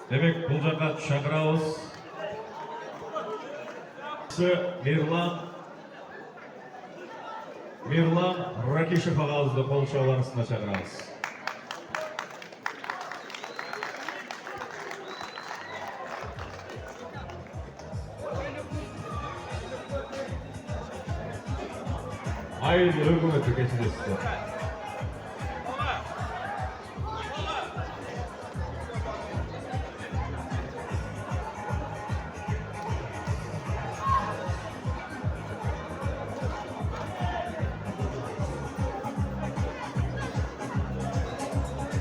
Демек, бұл жаққа шақырамыз. Мирлан Ракишев ағамызды қол шабуылдарына шақырамыз. Hayırlı hükümeti geçirsin.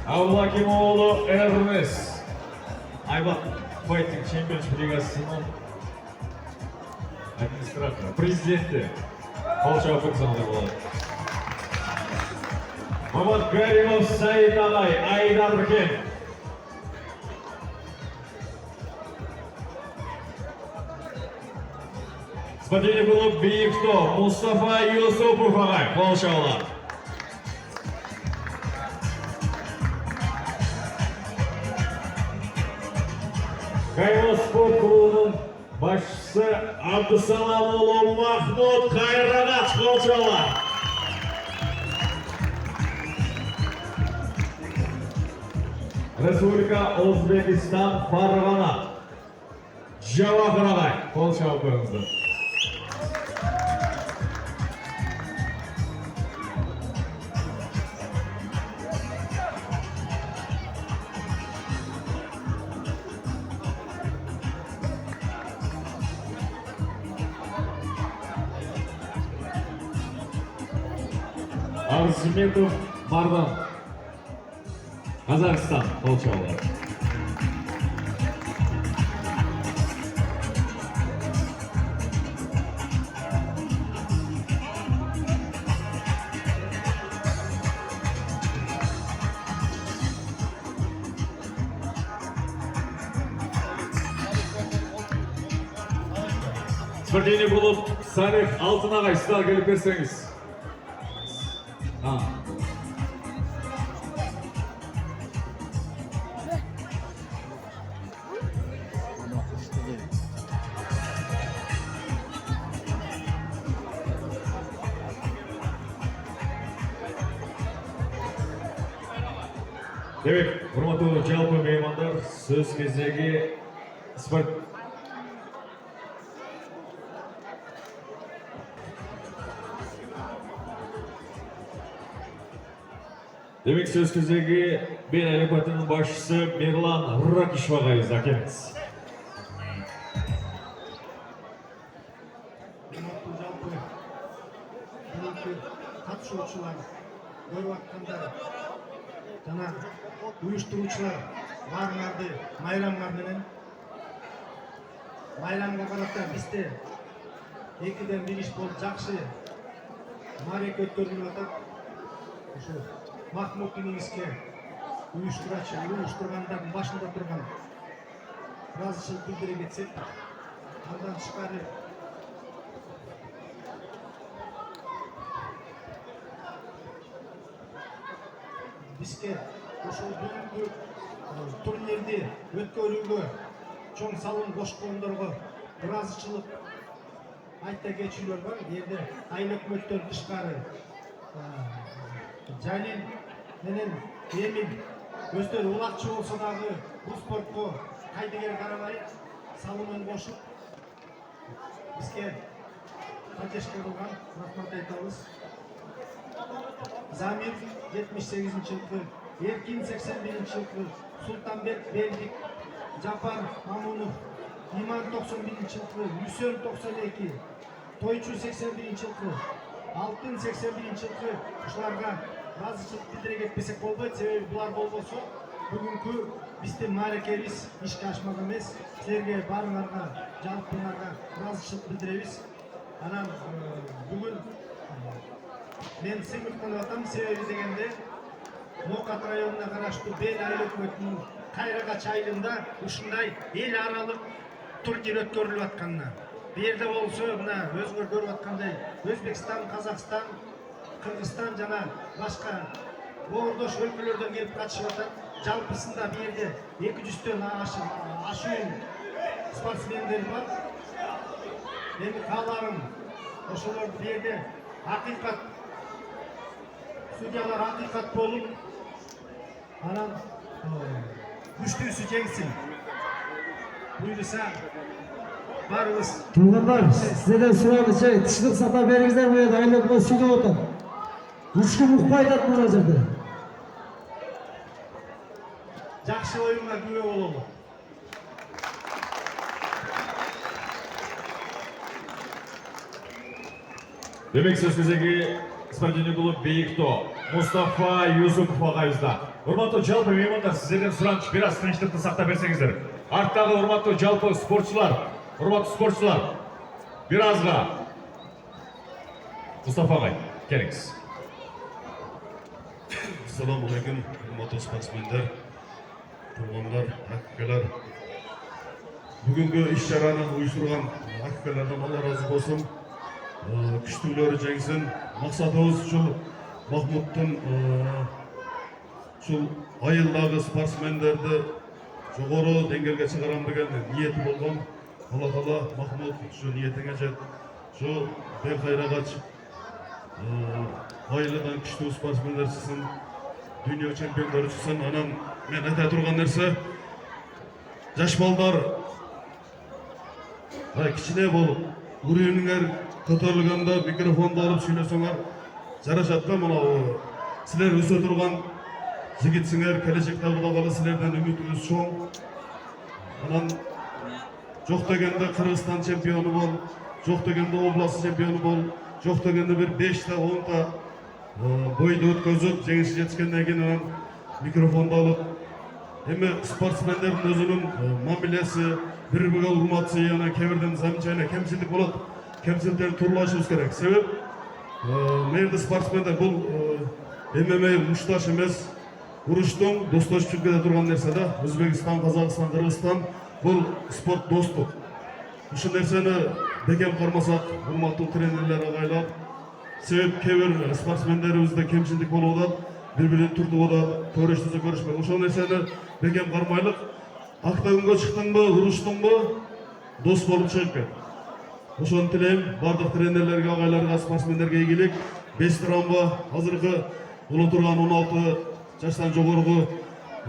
Avlakimoğlu Ernest, Aybat Fighting Championship Ligası'nın administratörü, prezidenti. Қол шабуылдар залында болады. Маматгаримов Саид ағай, Айдар Біркен. Спортивный клуб Биіктау, Мұстафа Юсупов ағай, қол шабуылдар. Кайрат спорт клубының başçısı Abdusalamoğlu Mahmut Kayragat қол шабуылдар. Республика Өзбекистан Фарғана Жавахыр ағай, қол шабуылдарыңызды. Арзметов Мардан, Қазақстан, қол шабуылдар. Спортивный клуб Салих Алтын ағай, сіздер келіп берсеңіз. Демек, құрметті жалпы меймандар, сөз кезегі спорт. Демек, сөз кезегі бен әліпатының басшысы Мирлан Ракишев ағайымыз, әкеліңіз. Құрметті жалпы қатысушылар, көріп атқандар, жана уюштуруучулар баарыңарды майрамга менен майрамга карата бизде 2-ден 1 иш болуп жакшы маареке өткөрүлүп атат. Ошо Махмут Иниске уюштургандардын башында турган ыраазычылык билдире кетсек, андан тышкары бизге ошол бүгүнкү турнирди өткөрүүгө чоң салым кошкондорго ыраазычылык айта кетүүлөр бар. Жерде айыл өкмөттөн тышкары Жалил менен Эмин өздөрү улакчы болсо дагы бул спортко кайдыгер карабай салымын кошуп бизге поддержка кылган, рахмат айтабыз. Замир 78-жылкы, Эркин 81-жылкы, Султанбек Белдик, Жапар Мамунов, Иман 91-жылкы, Үсөн 92, Тойчу 81-жылкы, Алтын 81-жылкы ушуларга ыраазычылык билдире кетпесек болбойт. Себеби булар болбосо бүгүнкү биздин маарекебиз ишке ашмак эмес. Силерге баарыңарга, жалпыңарга ыраазычылык билдиребиз. Анан бүгүн мен сыймыктанып атам. Себеби дегенде Нокат районуна караштуу Бел айыл өкмөтүнүн Кайрагач айылында ушундай эл аралык турнир өткөрүлүп атканына. Бул жерде болсо мына өзүңөр көрүп аткандай Өзбекстан, Казакстан, Кыргызстан жана башка боордош өлкөлөрдөн келип катышып атат. жалпысында bu yerде 200'тен ашуун спортсмендер бар. Эми кааларым ошолорду bu yerде акыйкат судьялар акыйкат болуп, анан күчтүүсү жеңсин. Буйруса барыбыз. Туугандар, сиздерден сураачы, тиштик сата бериңиздер, bu yerде айланма сүйлөп отур. Эч ким укпай атат мына жерде. Жакшы оюнга күбө бололу. Demek söz кезеги спортивный клуб Бейикто Мустафа Юсупов агайыбызда. Урматтуу жалпы меймандар, сиздерден сураныч бир аз тынчтыкты сактап берсеңиздер. Арттагы урматтуу жалпы спортчулар, бир азга. Мустафа агай, келиңиз. Assalamu alaikum, hurmatli sportsmenler, tug'anlar, akalar. Bugungi ish-charani uyushtirgan akalardan Alloh rozi bo'lsin. Kuchlilar jengsin. Maqsadimiz shu Mahmuddan shu ayıldagi sportsmenlerni yuqori dengizga chiqaram degan niyati bo'lgan. Alloh taolo Mahmud shu niyatingacha shu bexayrag'ach ayıldan kuchli sportsmenler chiqsin. Dünya çempionları çıksın, anam men ayta turgan narsa jash balдар kichine bolup uruyuңар ko'tarilganda mikrofonni olib söylesеңер жарашатта мына силер өсө турган жигитсиңер, келечекте Кудай кааласа силерден үмүтүбүз чоң. Анан жок дегенде Кыргызстан чемпиону бол, жок дегенде область чемпиону бол, жок дегенде бир 5-10 boyda өткөзүп, жеңишке жетишкенден кийин микрофонду алып, эми спортсмендердин өзүнүн мамилеси, бири-бириге урматы, жана кээ замечание, кемчилдик болот. Кемчиликтерди тууралашыбыз керек. Себеп мэрди спортсмендер бул ММА мушташ эмес, уруштун достошуп жүргөдө турган нерсе да. Өзбекстан, Казакстан, Кыргызстан бул спорт достук. Ушул нерсени бекем кармасак, урматтуу тренерлер агайлар, себеп кээ спортсмендерибизде кемчилдик болуп атат, бири-бирин туртуп атат, төрешүүсү көрүшпөйт. Ошол нерсени бекем кармайлык. Октагонго чыктыңбы, уруштуңбу, дос болуп чыгып кет. Ошону тилейм, бардык тренерлерге, агайларга, спортсмендерге ийгилик. 5 травма азыркы боло турган 16 жаштан жогорку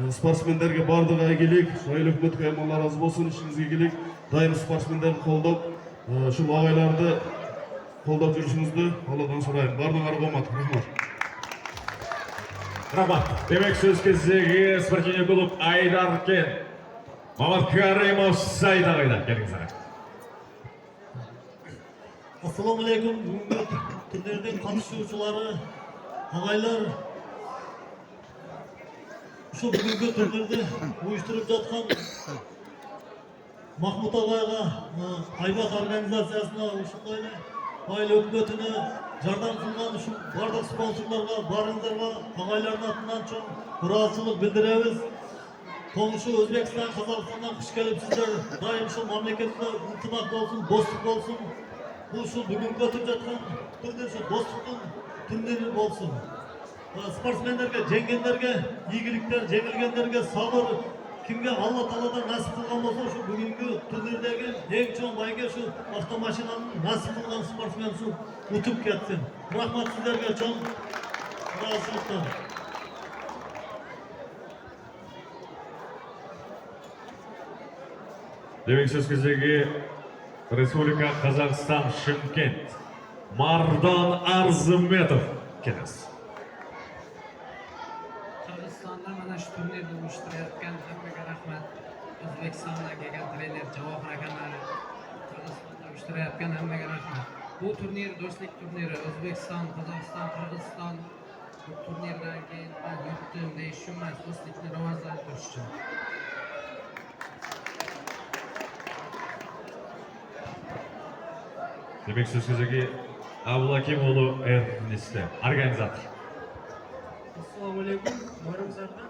спортсмендерге бардыгы ийгилик. Айыл өкмөткө Алла разы болсун, ишиңизге ийгилик. Дайым спортсмендерди колдоп, ушул агайларды колдоп жүрүшүңүздү Алладан сурайм. Бардыгыңарга омат. Рахмат. Рахмат. Демек сөз кезеги спортивный клуб Айдаркен. Мамат Каримов Сайд агайдан келиңиз ага. Assalamu alaikum. Бүгүнкү турнирдин катышуучулары, агайлар. Ушул бүгүнкү турнирди уюштуруп жаткан Махмут агайга, Айбак организациясына, ушундай эле айыл өкмөтүнө жардам кылган ушул бардык спонсорлорго, барыңыздарга агайлардын атынан чоң ыраазычылык билдиребиз. Komşu Özbekistan, Kazakistan'dan kış gelip sizler daim şu memlekette ıntımak olsun, dostluk olsun. Bu şu bugün götürecekten turdur şu dostluktun turniri olsun. Sportsmenlerge, cengenlerge, iyilikler, jengilgenlerge sabır, kimge Allah Teala'dan nasip kılgan olsa şu bugünkü turnirdeki en çok bayge şu avtomaşinanın nasip kılgan sportsmen şu utup ketsin. Rahmat sizlerge çok razılıktan. Демек сөз кезеги Республика Казакстан Шымкент Мардан Арзыметов келесиз. Qirg'izistonda mana shu turnirni uyushtirayotgan hammaga rahmat. O'zbekistondan kelgan trener Javohir akamlar Qirg'izistonda uyushtirayotgan hammaga rahmat. Bu turnir do'stlik turniri. O'zbekiston, Qozog'iston, Qirg'iziston bu turnirdan keyin men yurtdim deyish emas, do'stlikni rivojlantirish uchun. Demek söz кезеги Абдулаким уулу Эрнисте, организатор. Assalamu alaikum. Barımızlardan.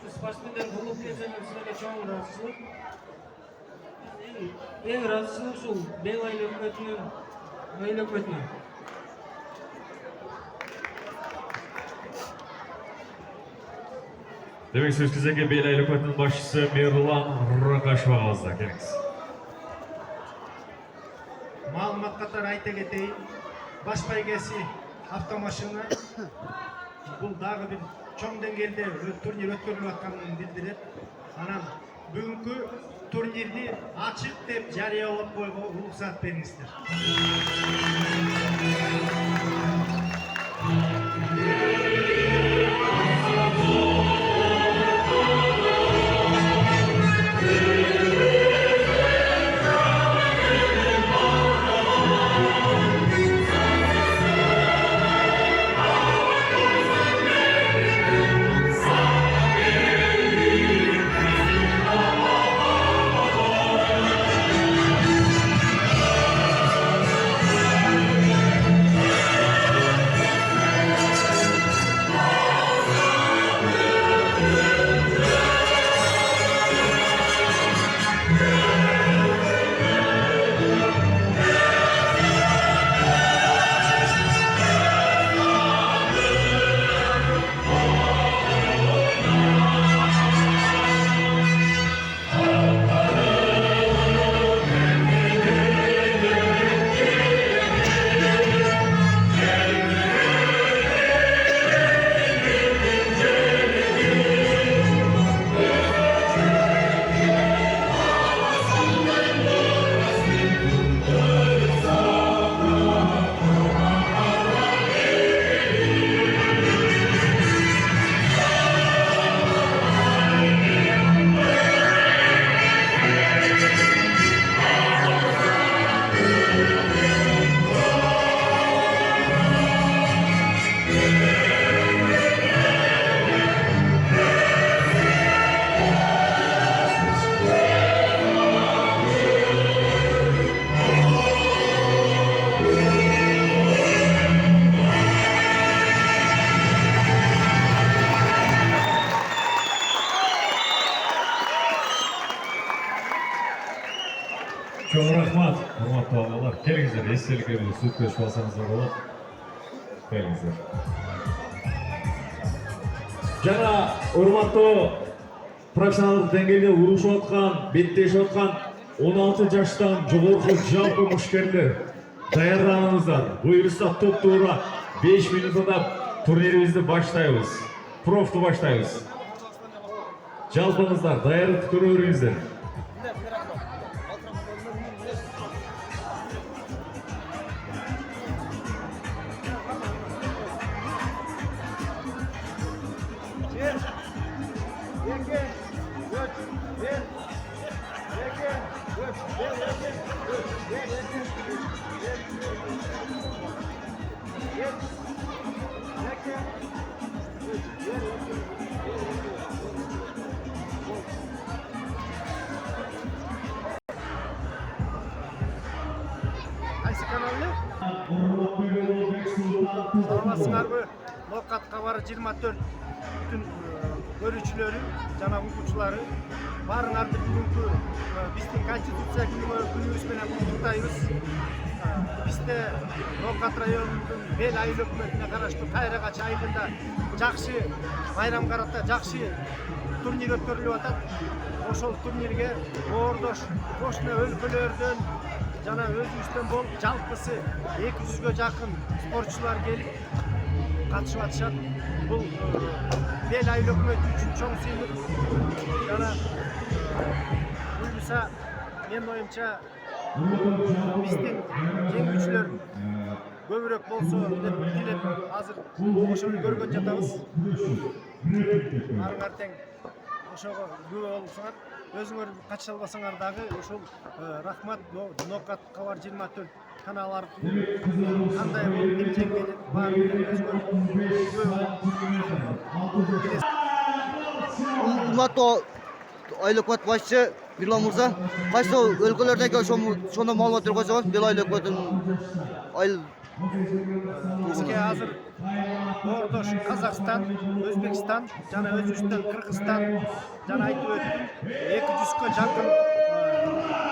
Şu sportsmenler bulup gelseler sizlerge çoğun razısılık. En razısılık şu ben aile hükümetine. Demek söz кезеңге Бел айлықпатының басшысы Мерлан Рақашев ағамызда келіңіз. Маалымат катары айта кетейин, баш байгеси автомашина бул дагы бир чоң деңгээлде турнир өткөрүлүп атканын билдирет. Анан бүгүнкү турнирди ачык деп жарыялап коюуга уруксат бериңиздер. Çok rahmat, hurmatlı ağalar. Gelingizler, естеліктерді сүтке шуасаңыздар болады. Gelingizler. Жана урматтуу профессионалдык деңгээлде урушуп аткан, беттешип аткан 16 жаштан жогорку жалпы мушкерлер даярданыңыздар. Буюрса топ туура 5 минутта турнирибизди баштайбыз. Профту баштайбыз. Жалпыңыздар даярдык көрө бериңиздер. Qaysi kanalni? Саламатсыңарбы? Нокат кабары 24 бүтүн көрүүчүлөрү жана укуучулары баарыңарды бүгүнкү биздин конституция күнүбүз менен куттуктайбыз. Бизде Нокат районунун Бел айыл өкмөтүнө караштуу Кайрагач айылында жакшы байрам карата жакшы турнир өткөрүлүп атат. Ошол турнирге боордош кошуна өлкөлөрдөн жана өзүбүздөн болуп жалпысы 200га жакын спортчулар келип катышып атышат. Бул Бел айыл өкмөтү үчүн чоң сыйлык жана буюрса менин оюмча биздин жеңүүчүлөр көбүрөөк болсо деп тилеп азыр ошону көргөн жатабыз. Арыңар тең ошого күбө болсоңар, өзүңөр катыша албасаңар дагы ошол рахмат. Нокат кабар 24 канал аркылуу кандай болуп ким жеңгенин баарын өзүңөр Урматтуу айыл өкмөт башчы Мирлан мырза, кайсы өлкөлөрдөгү ошондо маалыматтар койсоңуз, Бел айыл өкмөтүнүн айыл бизге азыр боордош Казакстан, Өзбекстан жана өзүбүздөн Кыргызстан жана айтып өттүм 200га жакын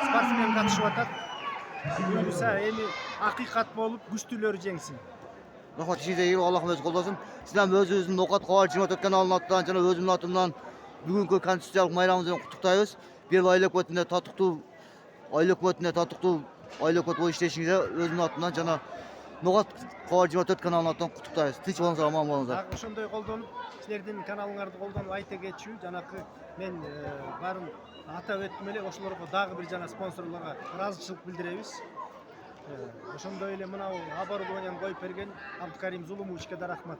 спортсмен катышып атат. Буюрса эми акыйкат болуп күчтүүлөрү жеңсин. рахмат ишиңизге ийгилик, Аллахым өзү колдосун. Сиздердин өзүбүздүн Нокат кабар 24 каналынын атынан жана өзүмдүн атымдан бүгүнкү конституциялык майрамыбыз менен куттуктайбыз. Бир айлык өтүндө татыктуу айлык өт бою иштешиңизге өзүмдүн атымдан жана Ноғат Хабар 24 каналынын атынан куттуктайбыз. Тынч болуңуздар, аман болуңуздар. Дагы ошондой колдонуп, силердин каналыңарды колдонуп айта кетчү. Жанакы мен баарын атап өттүм эле, ошолорго дагы бир жана спонсорлорго ыраазычылык билдиребиз. Ошондой эле мына оборудованияны коюп берген Абдукарим Зулумовичке да рахмат.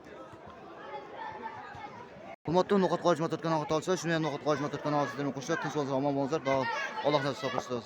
Урматтуу Ноғат Хабар 24 каналына катышып, шуну менен Ноғат Хабар 24 каналы сиздер менен коштошот. Тынч болуңуздар, аман болуңуздар. Дагы Аллах насип кылсын.